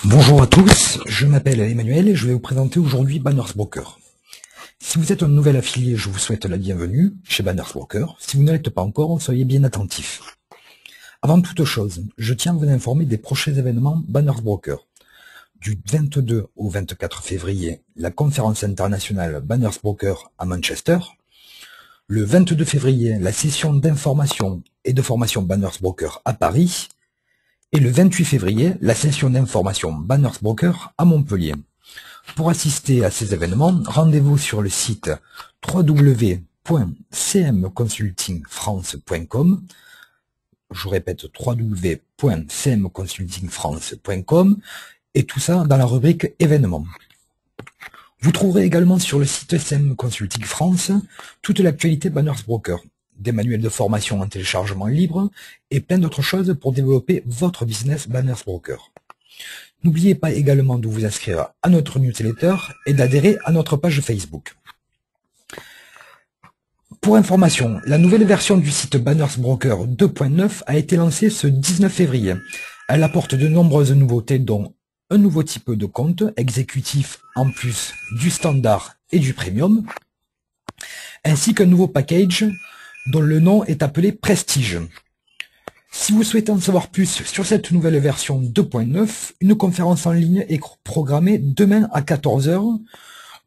Bonjour à tous, je m'appelle Emmanuel et je vais vous présenter aujourd'hui Banners Broker. Si vous êtes un nouvel affilié, je vous souhaite la bienvenue chez Banners Broker. Si vous ne l'êtes pas encore, soyez bien attentifs. Avant toute chose, je tiens à vous informer des prochains événements Banners Broker. Du 22 au 24 février, la conférence internationale Banners Broker à Manchester. Le 22 février, la session d'information et de formation Banners Broker à Paris. Et le 28 février, la session d'information Banners Broker à Montpellier. Pour assister à ces événements, rendez-vous sur le site www.cmconsultingfrance.com. Je répète, www.cmconsultingfrance.com et tout ça dans la rubrique événements. Vous trouverez également sur le site CM Consulting France toute l'actualité Banners Broker, des manuels de formation en téléchargement libre et plein d'autres choses pour développer votre business Banners Broker. N'oubliez pas également de vous inscrire à notre newsletter et d'adhérer à notre page Facebook. Pour information, la nouvelle version du site Banners Broker 2.9 a été lancée ce 19 février. Elle apporte de nombreuses nouveautés dont un nouveau type de compte exécutif en plus du standard et du premium, ainsi qu'un nouveau package dont le nom est appelé Prestige. Si vous souhaitez en savoir plus sur cette nouvelle version 2.9, une conférence en ligne est programmée demain à 14 h.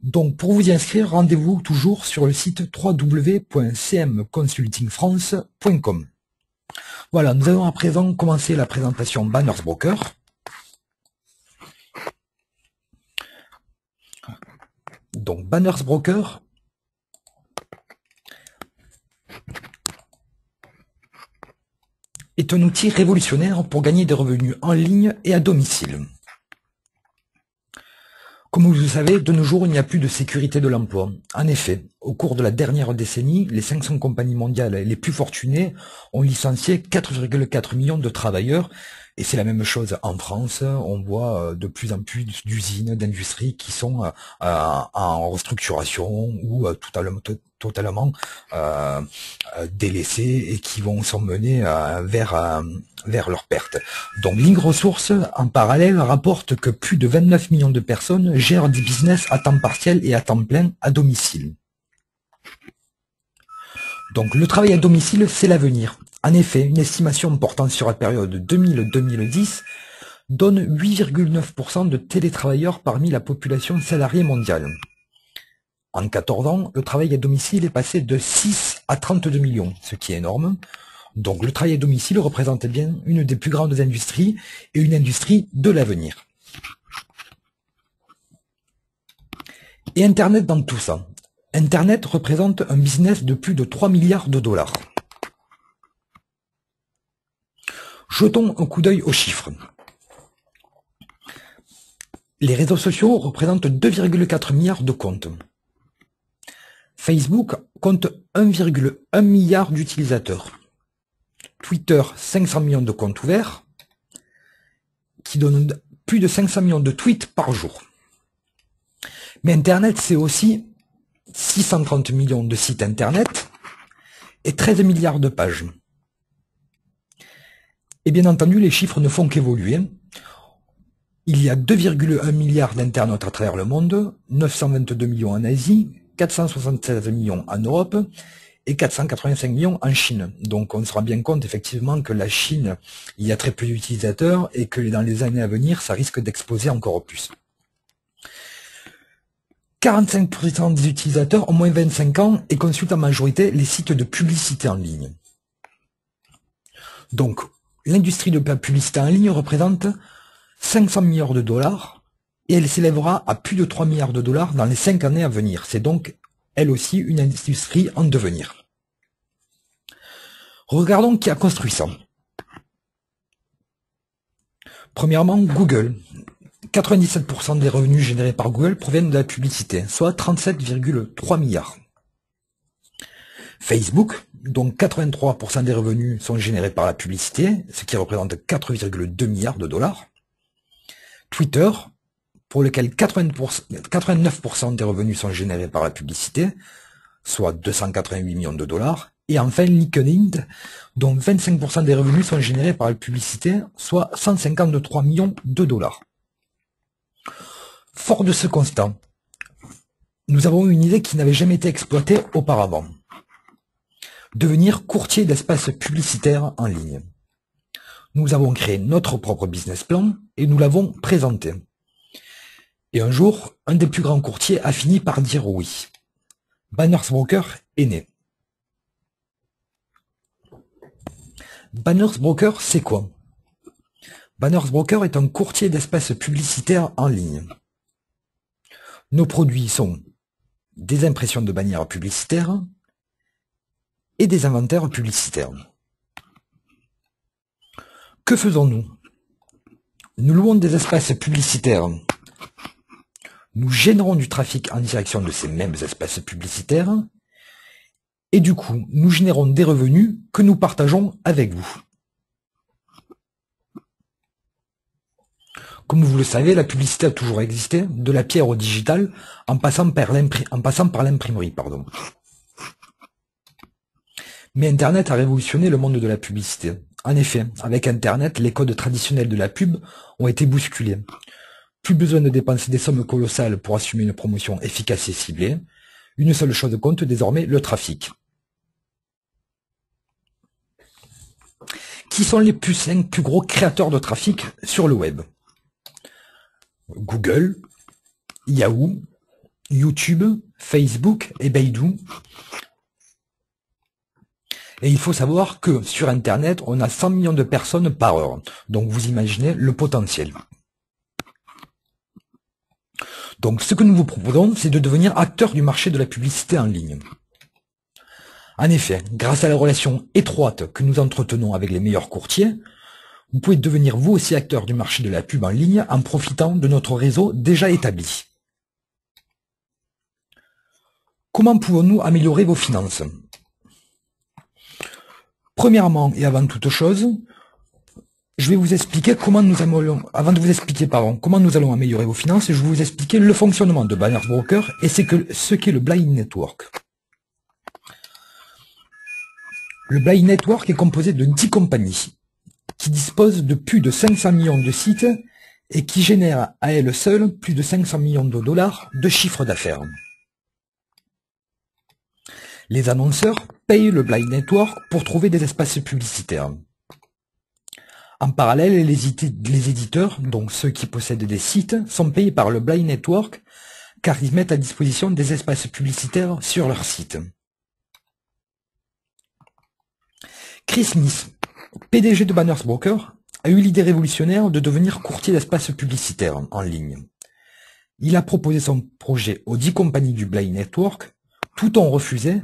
Donc pour vous y inscrire, rendez-vous toujours sur le site www.cmconsultingfrance.com. Voilà, nous allons à présent commencer la présentation Banners Broker. Donc Banners Broker est un outil révolutionnaire pour gagner des revenus en ligne et à domicile. Comme vous le savez, de nos jours, il n'y a plus de sécurité de l'emploi. En effet, au cours de la dernière décennie, les 500 compagnies mondiales les plus fortunées ont licencié 4,4 millions de travailleurs. Et c'est la même chose en France. On voit de plus en plus d'usines, d'industries qui sont en restructuration ou totalement délaissées et qui vont s'emmener vers leur perte. Donc Link Ressources, en parallèle, rapporte que plus de 29 millions de personnes gèrent des business à temps partiel et à temps plein à domicile. Donc le travail à domicile, c'est l'avenir. En effet, une estimation portant sur la période 2000-2010 donne 8,9% de télétravailleurs parmi la population salariée mondiale. En 14 ans, le travail à domicile est passé de 6 à 32 millions, ce qui est énorme. Donc le travail à domicile représente bien une des plus grandes industries et une industrie de l'avenir. Et Internet dans tout ça. Internet représente un business de plus de 3 milliards de dollars. Jetons un coup d'œil aux chiffres. Les réseaux sociaux représentent 2,4 milliards de comptes. Facebook compte 1,1 milliard d'utilisateurs. Twitter, 500 millions de comptes ouverts, qui donnent plus de 500 millions de tweets par jour. Mais Internet, c'est aussi 630 millions de sites Internet et 13 milliards de pages. Et bien entendu, les chiffres ne font qu'évoluer. Il y a 2,1 milliards d'internautes à travers le monde, 922 millions en Asie, 476 millions en Europe et 485 millions en Chine. Donc on se rend bien compte effectivement que la Chine, il y a très peu d'utilisateurs et que dans les années à venir, ça risque d'exploser encore plus. 45% des utilisateurs ont moins de 25 ans et consultent en majorité les sites de publicité en ligne. Donc, l'industrie de la publicité en ligne représente 500 milliards de dollars et elle s'élèvera à plus de 3 milliards de dollars dans les 5 années à venir. C'est donc, elle aussi, une industrie en devenir. Regardons qui a construit ça. Premièrement, Google. 97% des revenus générés par Google proviennent de la publicité, soit 37,3 milliards. Facebook, donc 83% des revenus sont générés par la publicité, ce qui représente 4,2 milliards de dollars. Twitter, pour lequel 89% des revenus sont générés par la publicité, soit 288 millions de dollars. Et enfin, LinkedIn, dont 25% des revenus sont générés par la publicité, soit 153 millions de dollars. Fort de ce constat, nous avons une idée qui n'avait jamais été exploitée auparavant. Devenir courtier d'espace publicitaire en ligne. Nous avons créé notre propre business plan et nous l'avons présenté. Et un jour, un des plus grands courtiers a fini par dire oui. Banners Broker est né. Banners Broker, c'est quoi? Banners Broker est un courtier d'espace publicitaire en ligne. Nos produits sont des impressions de bannières publicitaires et des inventaires publicitaires. Que faisons-nous? Nous louons des espaces publicitaires. Nous générons du trafic en direction de ces mêmes espaces publicitaires. Et du coup, nous générons des revenus que nous partageons avec vous. Comme vous le savez, la publicité a toujours existé, de la pierre au digital, en passant par l'imprimerie. Mais Internet a révolutionné le monde de la publicité. En effet, avec Internet, les codes traditionnels de la pub ont été bousculés. Plus besoin de dépenser des sommes colossales pour assumer une promotion efficace et ciblée. Une seule chose compte désormais, le trafic. Qui sont les 5 plus gros créateurs de trafic sur le web? Google, Yahoo, YouTube, Facebook et Baidu. Et il faut savoir que sur Internet, on a 100 millions de personnes par heure. Donc vous imaginez le potentiel. Donc ce que nous vous proposons, c'est de devenir acteur du marché de la publicité en ligne. En effet, grâce à la relation étroite que nous entretenons avec les meilleurs courtiers, vous pouvez devenir vous aussi acteur du marché de la pub en ligne en profitant de notre réseau déjà établi. Comment pouvons-nous améliorer vos finances? Premièrement et avant toute chose, je vais vous expliquer comment nous allons, comment nous allons améliorer vos finances, je vais vous expliquer le fonctionnement de Banners Broker et ce qu'est le Blind Network. Le Blind Network est composé de 10 compagnies qui disposent de plus de 500 millions de sites et qui génèrent à elles seules plus de 500 millions de dollars de chiffre d'affaires. Les annonceurs payent le Blind Network pour trouver des espaces publicitaires. En parallèle, les éditeurs, donc ceux qui possèdent des sites, sont payés par le Blind Network car ils mettent à disposition des espaces publicitaires sur leur site. Chris Smith, PDG de Banners Broker, a eu l'idée révolutionnaire de devenir courtier d'espace publicitaire en ligne. Il a proposé son projet aux 10 compagnies du Blind Network, tout ont refusé,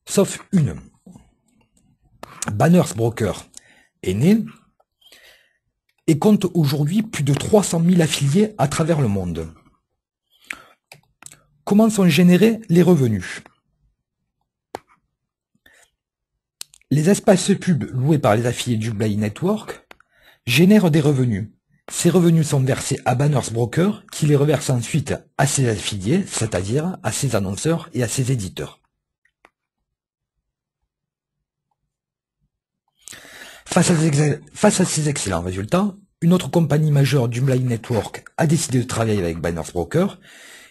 sauf une. Banners Broker est né et compte aujourd'hui plus de 300 000 affiliés à travers le monde. Comment sont générés les revenus? Les espaces pub loués par les affiliés du Blind Network génèrent des revenus. Ces revenus sont versés à Banners Broker qui les reverse ensuite à ses affiliés, c'est-à-dire à ses annonceurs et à ses éditeurs. Face à ces excellents résultats, une autre compagnie majeure du Blind Network a décidé de travailler avec Banners Broker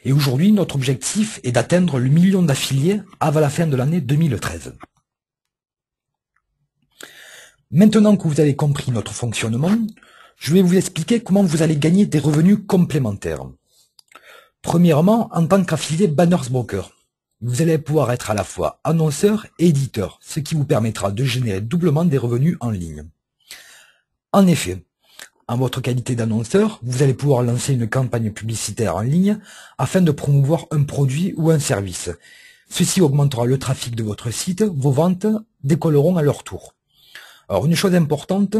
et aujourd'hui notre objectif est d'atteindre le 1 million d'affiliés avant la fin de l'année 2013. Maintenant que vous avez compris notre fonctionnement, je vais vous expliquer comment vous allez gagner des revenus complémentaires. Premièrement, en tant qu'affilié Banners Broker, vous allez pouvoir être à la fois annonceur et éditeur, ce qui vous permettra de générer doublement des revenus en ligne. En effet, en votre qualité d'annonceur, vous allez pouvoir lancer une campagne publicitaire en ligne afin de promouvoir un produit ou un service. Ceci augmentera le trafic de votre site, vos ventes décolleront à leur tour. Alors une chose importante,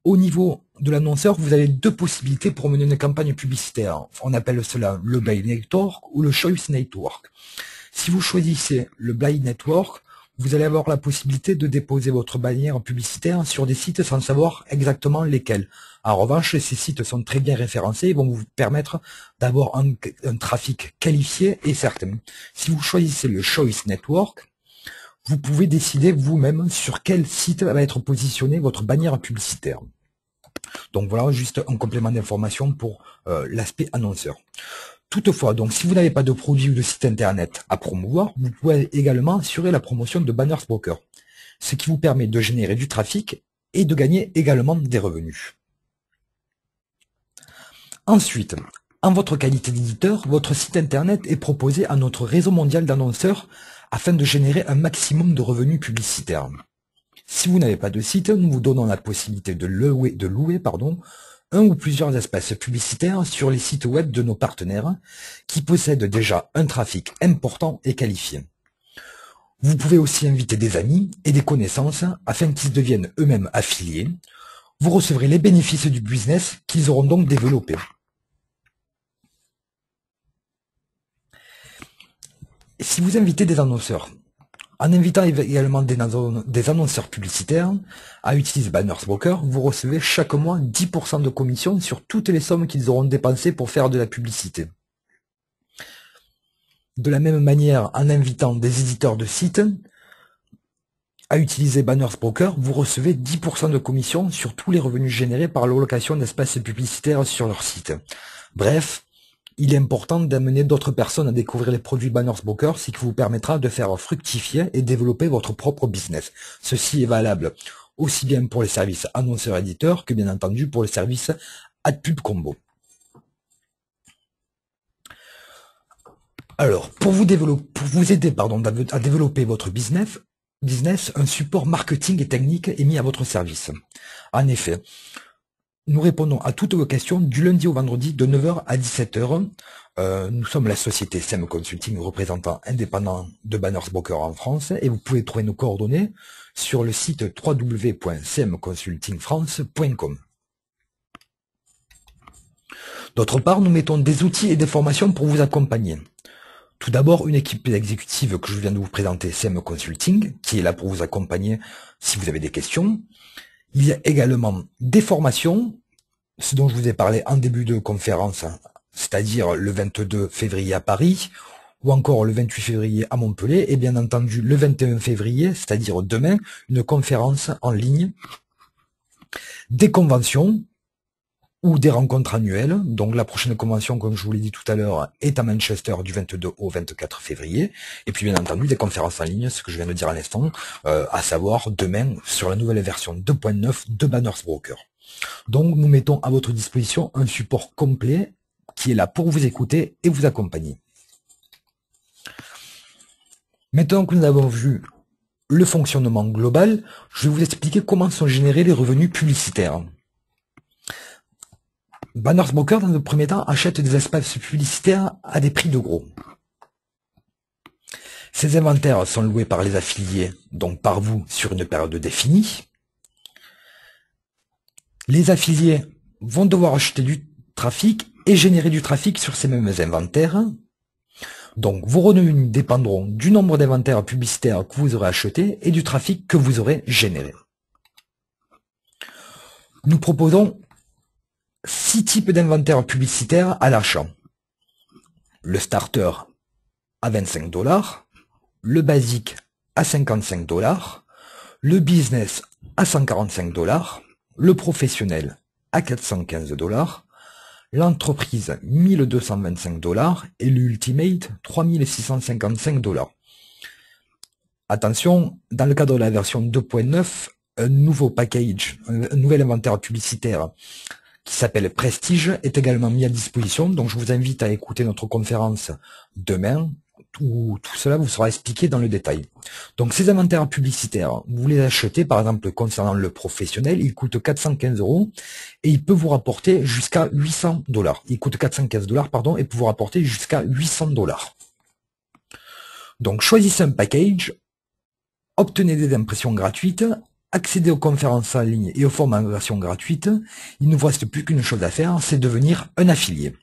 au niveau de l'annonceur, vous avez 2 possibilités pour mener une campagne publicitaire. On appelle cela le Blind Network ou le Choice Network. Si vous choisissez le Blind Network, vous allez avoir la possibilité de déposer votre bannière publicitaire sur des sites sans savoir exactement lesquels. En revanche, ces sites sont très bien référencés et vont vous permettre d'avoir un trafic qualifié et certain. Si vous choisissez le Choice Network, vous pouvez décider vous-même sur quel site va être positionné votre bannière publicitaire. Donc voilà, juste un complément d'information pour l'aspect annonceur. Toutefois, donc si vous n'avez pas de produit ou de site internet à promouvoir, vous pouvez également assurer la promotion de Banners Broker, ce qui vous permet de générer du trafic et de gagner également des revenus. Ensuite, en votre qualité d'éditeur, votre site internet est proposé à notre réseau mondial d'annonceurs afin de générer un maximum de revenus publicitaires. Si vous n'avez pas de site, nous vous donnons la possibilité de louer un ou plusieurs espaces publicitaires sur les sites web de nos partenaires qui possèdent déjà un trafic important et qualifié. Vous pouvez aussi inviter des amis et des connaissances afin qu'ils deviennent eux-mêmes affiliés. Vous recevrez les bénéfices du business qu'ils auront donc développé. Si vous invitez des annonceurs, en invitant également des annonceurs publicitaires à utiliser Banners Broker, vous recevez chaque mois 10% de commission sur toutes les sommes qu'ils auront dépensées pour faire de la publicité. De la même manière, en invitant des éditeurs de sites à utiliser Banners Broker, vous recevez 10% de commission sur tous les revenus générés par l'allocation d'espaces publicitaires sur leur site. Bref, il est important d'amener d'autres personnes à découvrir les produits Banners Broker, ce qui vous permettra de faire fructifier et développer votre propre business. Ceci est valable aussi bien pour les services annonceurs-éditeurs que bien entendu pour les services AdPub Combo. Alors, pour vous aider à développer votre business, un support marketing et technique est mis à votre service. En effet, nous répondons à toutes vos questions du lundi au vendredi de 9h à 17h. Nous sommes la société SEM Consulting, représentant indépendant de Banners Broker en France, et vous pouvez trouver nos coordonnées sur le site www.cmconsultingfrance.com. D'autre part, nous mettons des outils et des formations pour vous accompagner. Tout d'abord, une équipe exécutive que je viens de vous présenter, SEM Consulting, qui est là pour vous accompagner si vous avez des questions. Il y a également des formations, ce dont je vous ai parlé en début de conférence, c'est-à-dire le 22 février à Paris, ou encore le 28 février à Montpellier, et bien entendu le 21 février, c'est-à-dire demain, une conférence en ligne, des conventions ou des rencontres annuelles. Donc la prochaine convention, comme je vous l'ai dit tout à l'heure, est à Manchester du 22 au 24 février. Et puis bien entendu des conférences en ligne, ce que je viens de dire à l'instant, à savoir demain sur la nouvelle version 2.9 de Banners Broker. Donc nous mettons à votre disposition un support complet qui est là pour vous écouter et vous accompagner. Maintenant que nous avons vu le fonctionnement global, je vais vous expliquer comment sont générés les revenus publicitaires. Banners Broker, dans le premier temps, achète des espaces publicitaires à des prix de gros. Ces inventaires sont loués par les affiliés, donc par vous, sur une période définie. Les affiliés vont devoir acheter du trafic et générer du trafic sur ces mêmes inventaires. Donc vos revenus dépendront du nombre d'inventaires publicitaires que vous aurez achetés et du trafic que vous aurez généré. Nous proposons 6 types d'inventaires publicitaires à l'achat. Le starter à 25 $, le basique à 55 $, le business à 145 $, le professionnel à 415 $, l'entreprise 1225 $ et l'ultimate 3655 $. Attention, dans le cadre de la version 2.9, un nouveau package, un nouvel inventaire publicitaire qui s'appelle Prestige est également mis à disposition. Donc je vous invite à écouter notre conférence demain où tout cela vous sera expliqué dans le détail. Donc ces inventaires publicitaires, vous les achetez par exemple concernant le professionnel, il coûte 415 € et il peut vous rapporter jusqu'à 800 $. Il coûte 415 $ pardon et peut vous rapporter jusqu'à 800 $. Donc choisissez un package, obtenez des impressions gratuites, accédez aux conférences en ligne et aux formations gratuites. Il ne vous reste plus qu'une chose à faire, c'est devenir un affilié.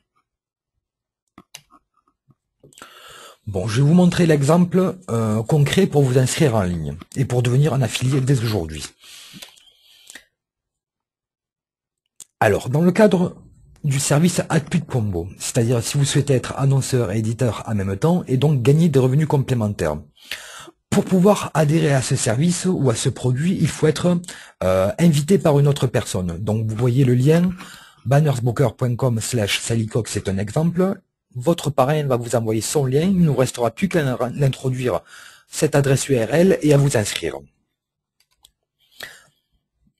Bon, je vais vous montrer l'exemple concret pour vous inscrire en ligne et pour devenir un affilié dès aujourd'hui. Alors, dans le cadre du service AdPub Combo, c'est-à-dire si vous souhaitez être annonceur et éditeur en même temps et donc gagner des revenus complémentaires. Pour pouvoir adhérer à ce service ou à ce produit, il faut être invité par une autre personne. Donc vous voyez le lien bannersbroker.com/salicox, c'est un exemple. Votre parrain va vous envoyer son lien, il ne vous restera plus qu'à l'introduire cette adresse URL et à vous inscrire.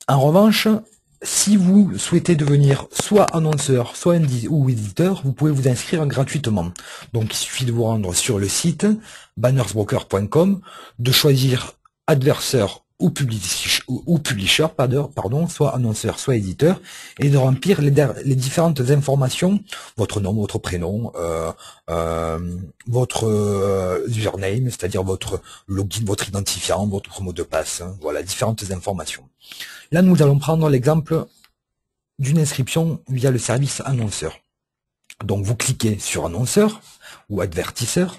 En revanche, si vous souhaitez devenir soit annonceur, soit ou éditeur, vous pouvez vous inscrire gratuitement. Donc il suffit de vous rendre sur le site bannersbroker.com, de choisir adversaire ou publisher, pardon, soit annonceur, soit éditeur, et de remplir les différentes informations, votre nom, votre prénom, votre username, c'est-à-dire votre login, votre identifiant, votre mot de passe, hein, voilà, différentes informations. Là, nous allons prendre l'exemple d'une inscription via le service annonceur. Donc, vous cliquez sur annonceur ou advertiseur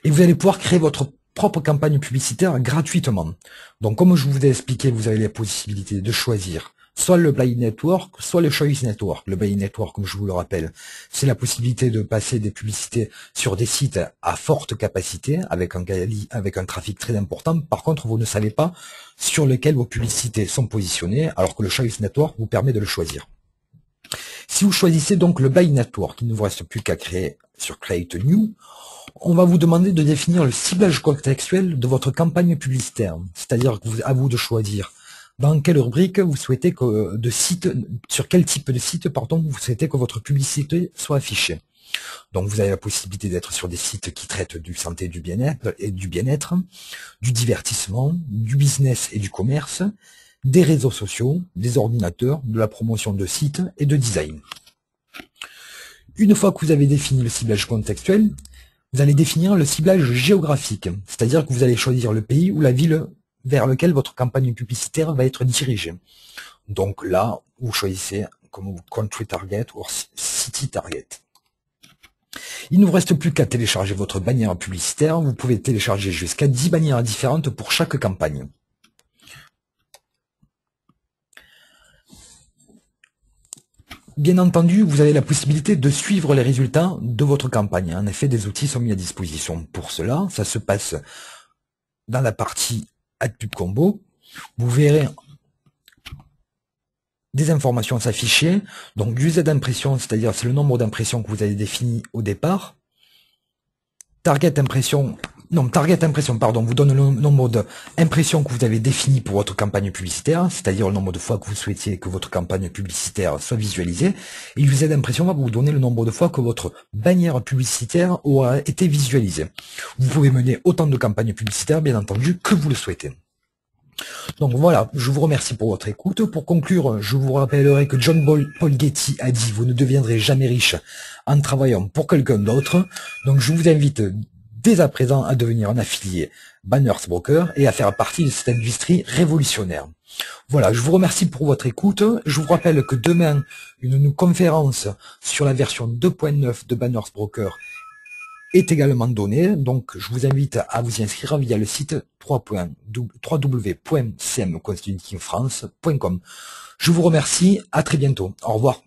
et vous allez pouvoir créer votre propre campagne publicitaire gratuitement. Donc, comme je vous ai expliqué, vous avez la possibilité de choisir soit le Buy Network, soit le Choice Network. Le Buy Network, comme je vous le rappelle, c'est la possibilité de passer des publicités sur des sites à forte capacité, avec un trafic très important. Par contre, vous ne savez pas sur lequel vos publicités sont positionnées, alors que le Choice Network vous permet de le choisir. Si vous choisissez donc le Buy Network, il ne vous reste plus qu'à créer sur Create New. On va vous demander de définir le ciblage contextuel de votre campagne publicitaire. C'est-à-dire que à vous de choisir dans quelle rubrique vous souhaitez sur quel type de site, vous souhaitez que votre publicité soit affichée. Donc vous avez la possibilité d'être sur des sites qui traitent du santé et du bien-être, du divertissement, du business et du commerce, des réseaux sociaux, des ordinateurs, de la promotion de sites et de design. Une fois que vous avez défini le ciblage contextuel, vous allez définir le ciblage géographique, c'est-à-dire que vous allez choisir le pays ou la ville vers lequel votre campagne publicitaire va être dirigée. Donc là, vous choisissez comme Country Target ou City Target. Il ne vous reste plus qu'à télécharger votre bannière publicitaire. Vous pouvez télécharger jusqu'à 10 bannières différentes pour chaque campagne. Bien entendu, vous avez la possibilité de suivre les résultats de votre campagne. En effet, des outils sont mis à disposition pour cela. Ça se passe dans la partie AdPub Combo. Vous verrez des informations s'afficher. Donc, usage d'impression, c'est-à-dire c'est le nombre d'impressions que vous avez défini au départ. Target impression, vous donne le nombre d'impressions que vous avez défini pour votre campagne publicitaire, c'est-à-dire le nombre de fois que vous souhaitiez que votre campagne publicitaire soit visualisée. Et usage d'impression va vous donner le nombre de fois que votre bannière publicitaire aura été visualisée. Vous pouvez mener autant de campagnes publicitaires, bien entendu, que vous le souhaitez. Donc voilà, je vous remercie pour votre écoute. Pour conclure, je vous rappellerai que John Paul Getty a dit « Vous ne deviendrez jamais riche en travaillant pour quelqu'un d'autre ». Donc je vous invite dès à présent à devenir un affilié Banners Broker et à faire partie de cette industrie révolutionnaire. Voilà, je vous remercie pour votre écoute. Je vous rappelle que demain, une conférence sur la version 2.9 de Banners Broker est également donné, donc je vous invite à vous y inscrire via le site www.cmconsultingfrance.com. Je vous remercie, à très bientôt, au revoir.